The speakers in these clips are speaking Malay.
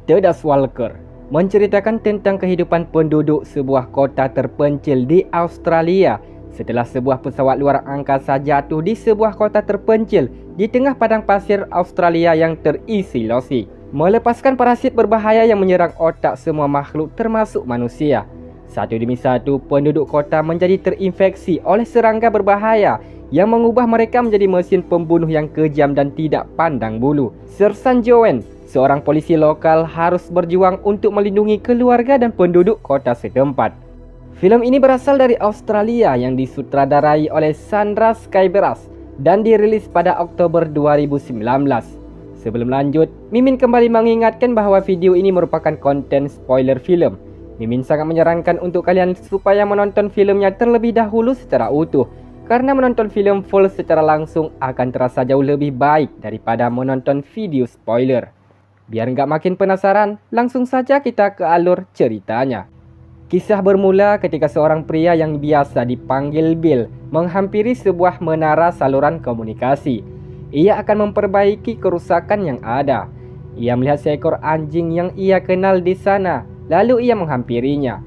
The Dust Walker menceritakan tentang kehidupan penduduk sebuah kota terpencil di Australia setelah sebuah pesawat luar angkasa jatuh di sebuah kota terpencil di tengah padang pasir Australia yang terisolasi, melepaskan parasit berbahaya yang menyerang otak semua makhluk termasuk manusia. Satu demi satu, penduduk kota menjadi terinfeksi oleh serangga berbahaya yang mengubah mereka menjadi mesin pembunuh yang kejam dan tidak pandang bulu. Sersan Joanne, seorang polisi lokal, harus berjuang untuk melindungi keluarga dan penduduk kota setempat. Filem ini berasal dari Australia yang disutradarai oleh Sandra Skyberas dan dirilis pada Oktober 2019. Sebelum lanjut, Mimin kembali mengingatkan bahawa video ini merupakan konten spoiler filem. Mimin sangat menyarankan untuk kalian supaya menonton filmnya terlebih dahulu secara utuh, karena menonton filem full secara langsung akan terasa jauh lebih baik daripada menonton video spoiler. Biar nggak makin penasaran, langsung saja kita ke alur ceritanya. Kisah bermula ketika seorang pria yang biasa dipanggil Bill menghampiri sebuah menara saluran komunikasi. Ia akan memperbaiki kerusakan yang ada. Ia melihat seekor anjing yang ia kenal di sana, lalu ia menghampirinya.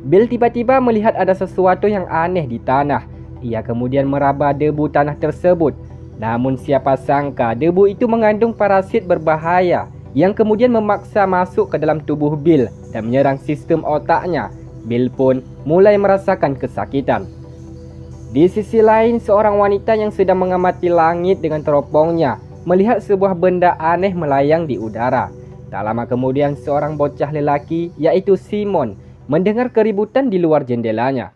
Bill tiba-tiba melihat ada sesuatu yang aneh di tanah. Ia kemudian meraba debu tanah tersebut. Namun siapa sangka debu itu mengandung parasit berbahaya yang kemudian memaksa masuk ke dalam tubuh Bill dan menyerang sistem otaknya. Bill pun mulai merasakan kesakitan. Di sisi lain, seorang wanita yang sedang mengamati langit dengan teropongnya melihat sebuah benda aneh melayang di udara. Tak lama kemudian, seorang bocah lelaki, yaitu Simon, mendengar keributan di luar jendelanya.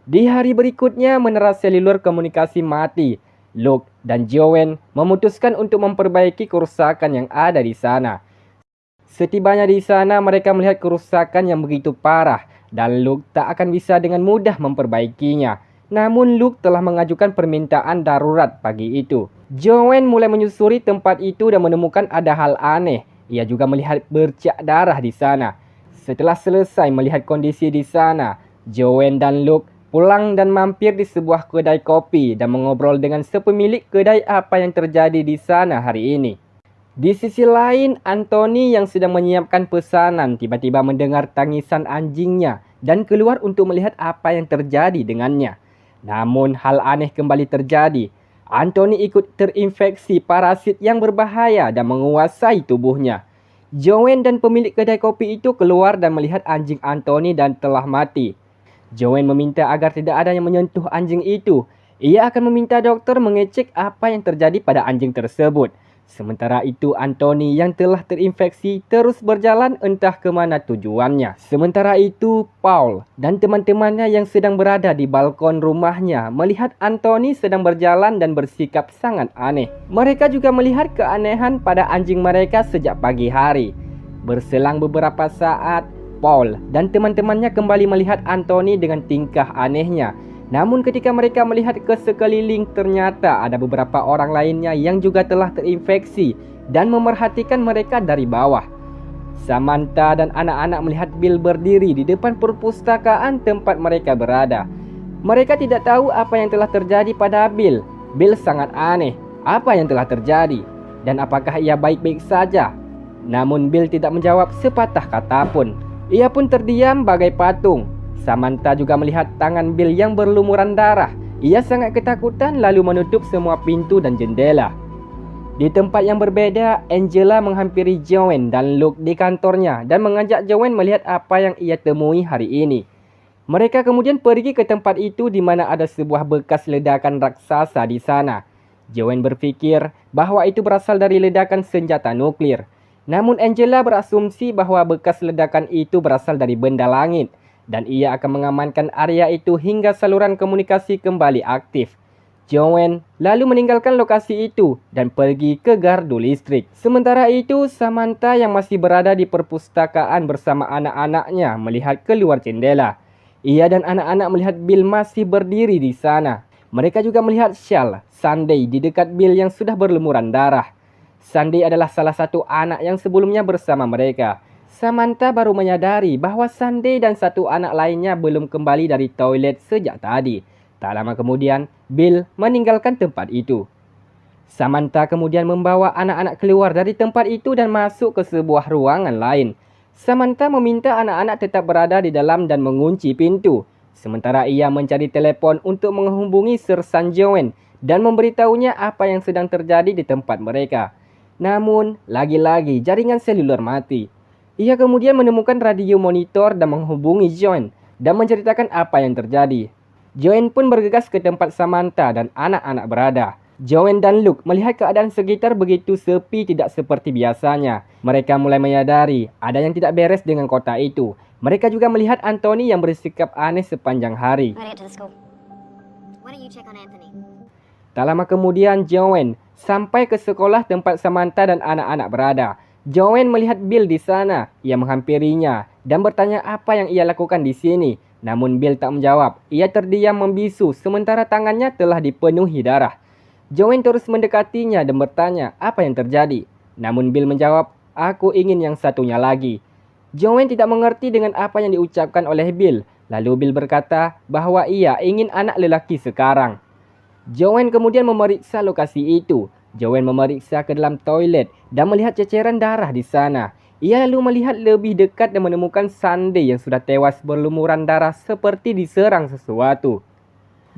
Di hari berikutnya, menara selulur komunikasi mati. Luke dan Joanne memutuskan untuk memperbaiki kerusakan yang ada di sana. Setibanya di sana, mereka melihat kerusakan yang begitu parah dan Luke tak akan bisa dengan mudah memperbaikinya. Namun Luke telah mengajukan permintaan darurat pagi itu. Joanne mulai menyusuri tempat itu dan menemukan ada hal aneh. Ia juga melihat bercak darah di sana. Setelah selesai melihat kondisi di sana, Joanne dan Luke pulang dan mampir di sebuah kedai kopi dan mengobrol dengan sepemilik kedai apa yang terjadi di sana hari ini. Di sisi lain, Anthony yang sedang menyiapkan pesanan tiba-tiba mendengar tangisan anjingnya dan keluar untuk melihat apa yang terjadi dengannya. Namun hal aneh kembali terjadi. Anthony ikut terinfeksi parasit yang berbahaya dan menguasai tubuhnya. Joanne dan pemilik kedai kopi itu keluar dan melihat anjing Anthony dan telah mati. Joanne meminta agar tidak ada yang menyentuh anjing itu. Ia akan meminta dokter mengecek apa yang terjadi pada anjing tersebut. Sementara itu, Anthony yang telah terinfeksi terus berjalan entah ke mana tujuannya. Sementara itu, Paul dan teman-temannya yang sedang berada di balkon rumahnya melihat Anthony sedang berjalan dan bersikap sangat aneh. Mereka juga melihat keanehan pada anjing mereka sejak pagi hari. Berselang beberapa saat, Paul dan teman-temannya kembali melihat Anthony dengan tingkah anehnya. Namun ketika mereka melihat ke sekeliling, ternyata ada beberapa orang lainnya yang juga telah terinfeksi dan memerhatikan mereka dari bawah. Samantha dan anak-anak melihat Bill berdiri di depan perpustakaan tempat mereka berada. Mereka tidak tahu apa yang telah terjadi pada Bill. Bill sangat aneh. Apa yang telah terjadi? Dan apakah ia baik-baik saja? Namun Bill tidak menjawab sepatah kata pun. Ia pun terdiam bagai patung. Samantha juga melihat tangan Bill yang berlumuran darah. Ia sangat ketakutan lalu menutup semua pintu dan jendela. Di tempat yang berbeda, Angela menghampiri Joanne dan Luke di kantornya dan mengajak Joanne melihat apa yang ia temui hari ini. Mereka kemudian pergi ke tempat itu di mana ada sebuah bekas ledakan raksasa di sana. Joanne berfikir bahwa itu berasal dari ledakan senjata nuklir. Namun Angela berasumsi bahwa bekas ledakan itu berasal dari benda langit. Dan ia akan mengamankan area itu hingga saluran komunikasi kembali aktif. Joanne lalu meninggalkan lokasi itu dan pergi ke gardu listrik. Sementara itu, Samantha yang masih berada di perpustakaan bersama anak-anaknya melihat keluar jendela. Ia dan anak-anak melihat Bill masih berdiri di sana. Mereka juga melihat Shell, Sunday di dekat Bill yang sudah berlumuran darah. Sunday adalah salah satu anak yang sebelumnya bersama mereka. Samantha baru menyadari bahwa Sunday dan satu anak lainnya belum kembali dari toilet sejak tadi. Tak lama kemudian, Bill meninggalkan tempat itu. Samantha kemudian membawa anak-anak keluar dari tempat itu dan masuk ke sebuah ruangan lain. Samantha meminta anak-anak tetap berada di dalam dan mengunci pintu. Sementara ia mencari telepon untuk menghubungi Sir Sanjoen dan memberitahunya apa yang sedang terjadi di tempat mereka. Namun, lagi-lagi jaringan seluler mati. Ia kemudian menemukan radio monitor dan menghubungi Joan dan menceritakan apa yang terjadi. Joan pun bergegas ke tempat Samantha dan anak-anak berada. Joan dan Luke melihat keadaan sekitar begitu sepi tidak seperti biasanya. Mereka mulai menyadari ada yang tidak beres dengan kota itu. Mereka juga melihat Anthony yang bersikap aneh sepanjang hari. Tak lama kemudian Joan sampai ke sekolah tempat Samantha dan anak-anak berada. Joan melihat Bill di sana. Ia menghampirinya dan bertanya apa yang ia lakukan di sini. Namun Bill tak menjawab. Ia terdiam membisu sementara tangannya telah dipenuhi darah. Joan terus mendekatinya dan bertanya apa yang terjadi. Namun Bill menjawab, "Aku ingin yang satunya lagi." Joan tidak mengerti dengan apa yang diucapkan oleh Bill. Lalu Bill berkata bahwa ia ingin anak lelaki sekarang. Joan kemudian memeriksa lokasi itu. Joan memeriksa ke dalam toilet dan melihat ceceran darah di sana. Ia lalu melihat lebih dekat dan menemukan Sunday yang sudah tewas berlumuran darah seperti diserang sesuatu.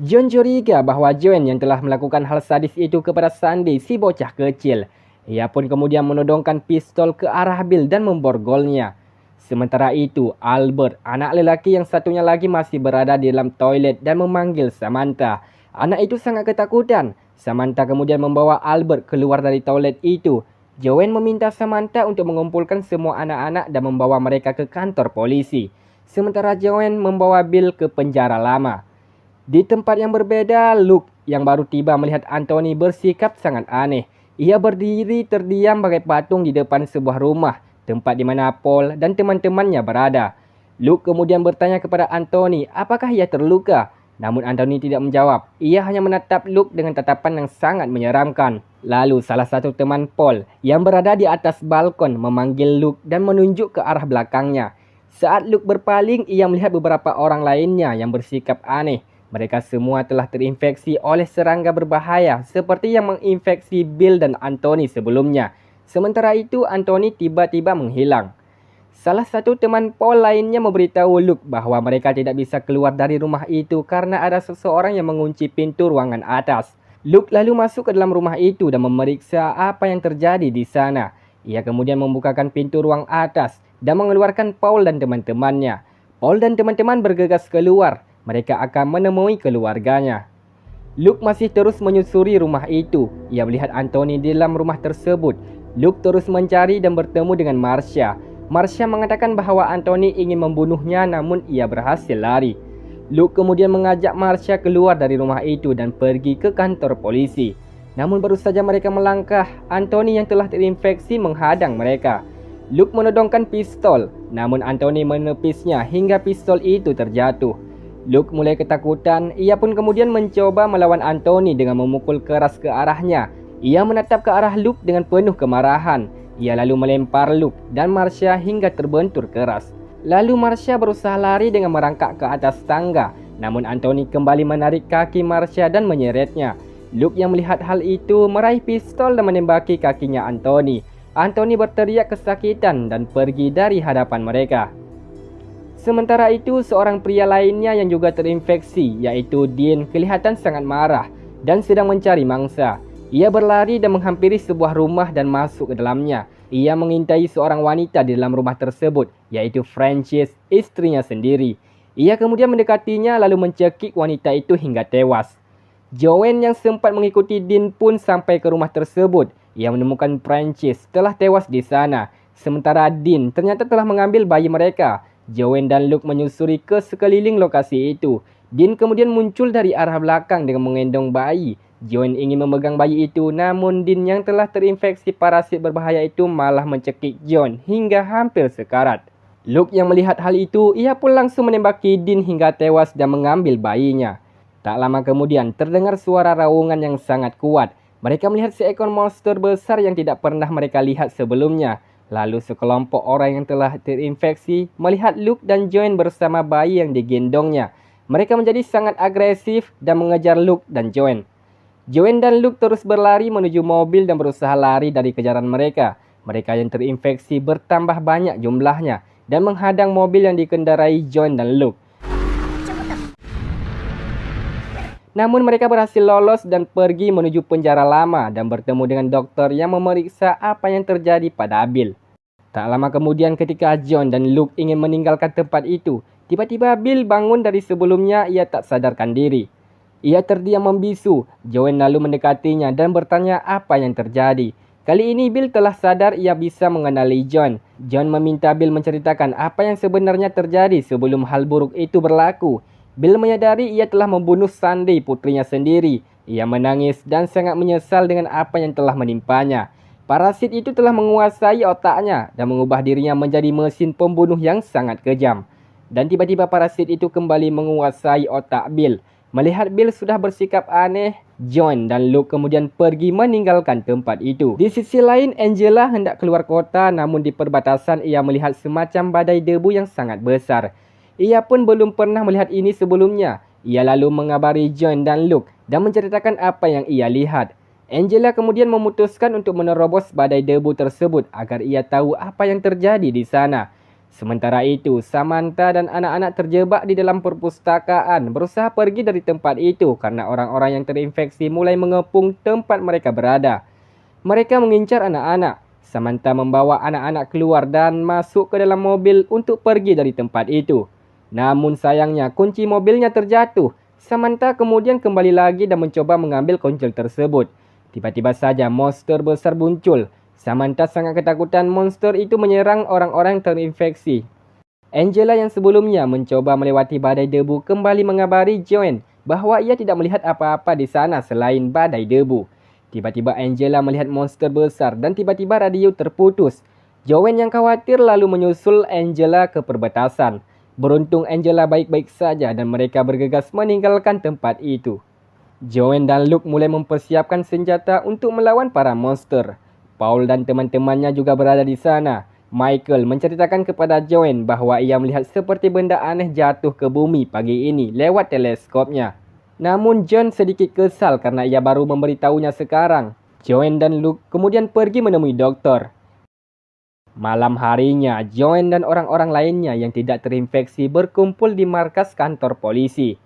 John curiga bahwa Joan yang telah melakukan hal sadis itu kepada Sunday, si bocah kecil. Ia pun kemudian menodongkan pistol ke arah Bill dan memborgolnya. Sementara itu, Albert, anak lelaki yang satunya lagi masih berada di dalam toilet dan memanggil Samantha. Anak itu sangat ketakutan. Samantha kemudian membawa Albert keluar dari toilet itu. Joan meminta Samantha untuk mengumpulkan semua anak-anak dan membawa mereka ke kantor polisi. Sementara Joan membawa Bill ke penjara lama. Di tempat yang berbeda, Luke yang baru tiba melihat Anthony bersikap sangat aneh. Ia berdiri terdiam bagai patung di depan sebuah rumah, tempat di mana Paul dan teman-temannya berada. Luke kemudian bertanya kepada Anthony apakah ia terluka. Namun Anthony tidak menjawab. Ia hanya menatap Luke dengan tatapan yang sangat menyeramkan. Lalu salah satu teman Paul yang berada di atas balkon memanggil Luke dan menunjuk ke arah belakangnya. Saat Luke berpaling, ia melihat beberapa orang lainnya yang bersikap aneh. Mereka semua telah terinfeksi oleh serangga berbahaya seperti yang menginfeksi Bill dan Anthony sebelumnya. Sementara itu, Anthony tiba-tiba menghilang. Salah satu teman Paul lainnya memberitahu Luke bahwa mereka tidak bisa keluar dari rumah itu karena ada seseorang yang mengunci pintu ruangan atas. Luke lalu masuk ke dalam rumah itu dan memeriksa apa yang terjadi di sana. Ia kemudian membukakan pintu ruang atas dan mengeluarkan Paul dan teman-temannya. Paul dan teman-teman bergegas keluar. Mereka akan menemui keluarganya. Luke masih terus menyusuri rumah itu. Ia melihat Anthony di dalam rumah tersebut. Luke terus mencari dan bertemu dengan Marcia. Marcia mengatakan bahwa Anthony ingin membunuhnya namun ia berhasil lari. Luke kemudian mengajak Marcia keluar dari rumah itu dan pergi ke kantor polisi. Namun baru saja mereka melangkah, Anthony yang telah terinfeksi menghadang mereka. Luke menodongkan pistol, namun Anthony menepisnya hingga pistol itu terjatuh. Luke mulai ketakutan, ia pun kemudian mencoba melawan Anthony dengan memukul keras ke arahnya. Ia menatap ke arah Luke dengan penuh kemarahan. Ia lalu melempar Luke dan Marcia hingga terbentur keras. Lalu Marcia berusaha lari dengan merangkak ke atas tangga. Namun Anthony kembali menarik kaki Marcia dan menyeretnya. Luke yang melihat hal itu meraih pistol dan menembaki kakinya Anthony. Anthony berteriak kesakitan dan pergi dari hadapan mereka. Sementara itu, seorang pria lainnya yang juga terinfeksi, yaitu Dean, kelihatan sangat marah dan sedang mencari mangsa. Ia berlari dan menghampiri sebuah rumah dan masuk ke dalamnya. Ia mengintai seorang wanita di dalam rumah tersebut, yaitu Frances, istrinya sendiri. Ia kemudian mendekatinya lalu mencekik wanita itu hingga tewas. Joan yang sempat mengikuti Dean pun sampai ke rumah tersebut. Ia menemukan Frances telah tewas di sana. Sementara Dean ternyata telah mengambil bayi mereka. Joan dan Luke menyusuri ke sekeliling lokasi itu. Dean kemudian muncul dari arah belakang dengan menggendong bayi. Joan ingin memegang bayi itu, namun Dean yang telah terinfeksi parasit berbahaya itu malah mencekik John hingga hampir sekarat. Luke yang melihat hal itu, ia pun langsung menembaki Dean hingga tewas dan mengambil bayinya. Tak lama kemudian terdengar suara raungan yang sangat kuat. Mereka melihat seekor monster besar yang tidak pernah mereka lihat sebelumnya. Lalu sekelompok orang yang telah terinfeksi melihat Luke dan Joan bersama bayi yang digendongnya. Mereka menjadi sangat agresif dan mengejar Luke dan Joan. Joanne dan Luke terus berlari menuju mobil dan berusaha lari dari kejaran mereka. Mereka yang terinfeksi bertambah banyak jumlahnya dan menghadang mobil yang dikendarai Joanne dan Luke. Namun mereka berhasil lolos dan pergi menuju penjara lama dan bertemu dengan dokter yang memeriksa apa yang terjadi pada Bill. Tak lama kemudian ketika John dan Luke ingin meninggalkan tempat itu, tiba-tiba Bill bangun dari sebelumnya ia tak sadarkan diri. Ia terdiam membisu. Joanne lalu mendekatinya dan bertanya apa yang terjadi. Kali ini Bill telah sadar ia bisa mengenali John. John meminta Bill menceritakan apa yang sebenarnya terjadi sebelum hal buruk itu berlaku. Bill menyadari ia telah membunuh Sandy, putrinya sendiri. Ia menangis dan sangat menyesal dengan apa yang telah menimpanya. Parasit itu telah menguasai otaknya dan mengubah dirinya menjadi mesin pembunuh yang sangat kejam. Dan tiba-tiba parasit itu kembali menguasai otak Bill. Melihat Bill sudah bersikap aneh, John dan Luke kemudian pergi meninggalkan tempat itu. Di sisi lain, Angela hendak keluar kota, namun di perbatasan ia melihat semacam badai debu yang sangat besar. Ia pun belum pernah melihat ini sebelumnya. Ia lalu mengabari John dan Luke dan menceritakan apa yang ia lihat. Angela kemudian memutuskan untuk menerobos badai debu tersebut agar ia tahu apa yang terjadi di sana. Sementara itu, Samantha dan anak-anak terjebak di dalam perpustakaan berusaha pergi dari tempat itu karena orang-orang yang terinfeksi mulai mengepung tempat mereka berada. Mereka mengincar anak-anak. Samantha membawa anak-anak keluar dan masuk ke dalam mobil untuk pergi dari tempat itu. Namun sayangnya kunci mobilnya terjatuh. Samantha kemudian kembali lagi dan mencoba mengambil kunci tersebut. Tiba-tiba saja monster besar muncul. Samantha sangat ketakutan monster itu menyerang orang-orang yang terinfeksi. Angela yang sebelumnya mencoba melewati badai debu kembali mengabari Joanne bahawa ia tidak melihat apa-apa di sana selain badai debu. Tiba-tiba Angela melihat monster besar dan tiba-tiba radio terputus. Joanne yang khawatir lalu menyusul Angela ke perbatasan. Beruntung Angela baik-baik saja dan mereka bergegas meninggalkan tempat itu. Joanne dan Luke mulai mempersiapkan senjata untuk melawan para monster. Paul dan teman-temannya juga berada di sana. Michael menceritakan kepada Joanne bahawa ia melihat seperti benda aneh jatuh ke bumi pagi ini lewat teleskopnya. Namun John sedikit kesal karena ia baru memberitahunya sekarang. Joanne dan Luke kemudian pergi menemui dokter. Malam harinya, Joanne dan orang-orang lainnya yang tidak terinfeksi berkumpul di markas kantor polisi.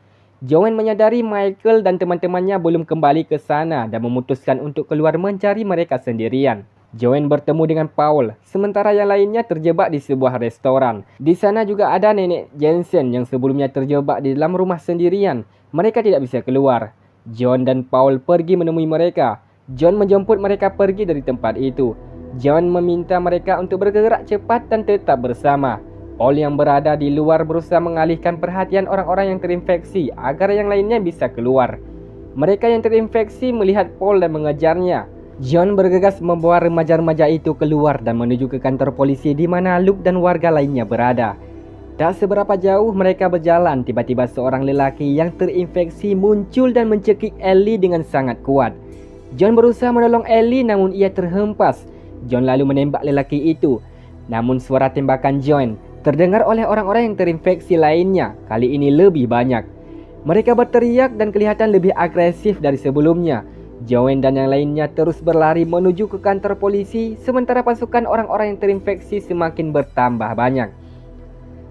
Joanne menyadari Michael dan teman-temannya belum kembali ke sana dan memutuskan untuk keluar mencari mereka sendirian. Joanne bertemu dengan Paul, sementara yang lainnya terjebak di sebuah restoran. Di sana juga ada nenek Jensen yang sebelumnya terjebak di dalam rumah sendirian. Mereka tidak bisa keluar. John dan Paul pergi menemui mereka. John menjemput mereka pergi dari tempat itu. John meminta mereka untuk bergerak cepat dan tetap bersama. Paul yang berada di luar berusaha mengalihkan perhatian orang-orang yang terinfeksi agar yang lainnya bisa keluar. Mereka yang terinfeksi melihat Paul dan mengejarnya. John bergegas membawa remaja-remaja itu keluar dan menuju ke kantor polisi di mana Luke dan warga lainnya berada. Tak seberapa jauh mereka berjalan, tiba-tiba seorang lelaki yang terinfeksi muncul dan mencekik Ellie dengan sangat kuat. John berusaha menolong Ellie namun ia terhempas. John lalu menembak lelaki itu. Namun suara tembakan John terdengar oleh orang-orang yang terinfeksi lainnya, kali ini lebih banyak. Mereka berteriak dan kelihatan lebih agresif dari sebelumnya. Joanne dan yang lainnya terus berlari menuju ke kantor polisi, sementara pasukan orang-orang yang terinfeksi semakin bertambah banyak.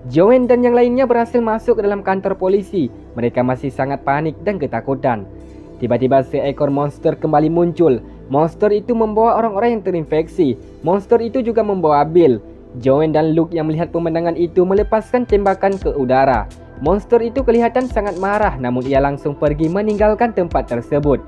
Joanne dan yang lainnya berhasil masuk ke dalam kantor polisi. Mereka masih sangat panik dan ketakutan. Tiba-tiba seekor monster kembali muncul. Monster itu membawa orang-orang yang terinfeksi. Monster itu juga membawa Bill. Joanne dan Luke yang melihat pemandangan itu melepaskan tembakan ke udara. Monster itu kelihatan sangat marah namun ia langsung pergi meninggalkan tempat tersebut.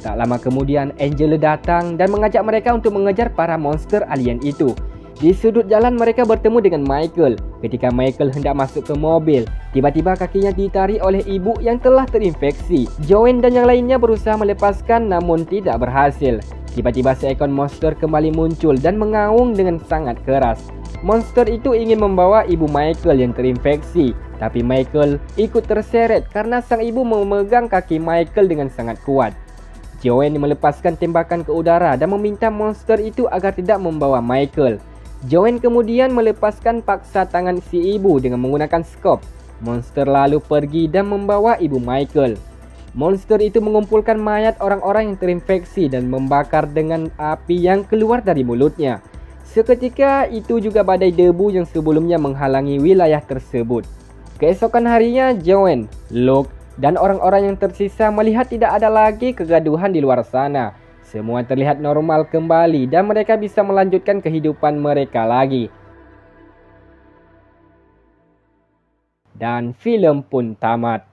Tak lama kemudian Angela datang dan mengajak mereka untuk mengejar para monster alien itu. Di sudut jalan mereka bertemu dengan Michael. Ketika Michael hendak masuk ke mobil, tiba-tiba kakinya ditarik oleh ibu yang telah terinfeksi. Joanne dan yang lainnya berusaha melepaskan namun tidak berhasil. Tiba-tiba seekor monster kembali muncul dan mengaung dengan sangat keras. Monster itu ingin membawa ibu Michael yang terinfeksi, tapi Michael ikut terseret karena sang ibu memegang kaki Michael dengan sangat kuat. Joanne melepaskan tembakan ke udara dan meminta monster itu agar tidak membawa Michael. Joanne kemudian melepaskan paksa tangan si ibu dengan menggunakan skop. Monster lalu pergi dan membawa ibu Michael. Monster itu mengumpulkan mayat orang-orang yang terinfeksi dan membakar dengan api yang keluar dari mulutnya. Seketika itu juga badai debu yang sebelumnya menghalangi wilayah tersebut. Keesokan harinya, Joanne, Luke, dan orang-orang yang tersisa melihat tidak ada lagi kegaduhan di luar sana. Semua terlihat normal kembali dan mereka bisa melanjutkan kehidupan mereka lagi. Dan film pun tamat.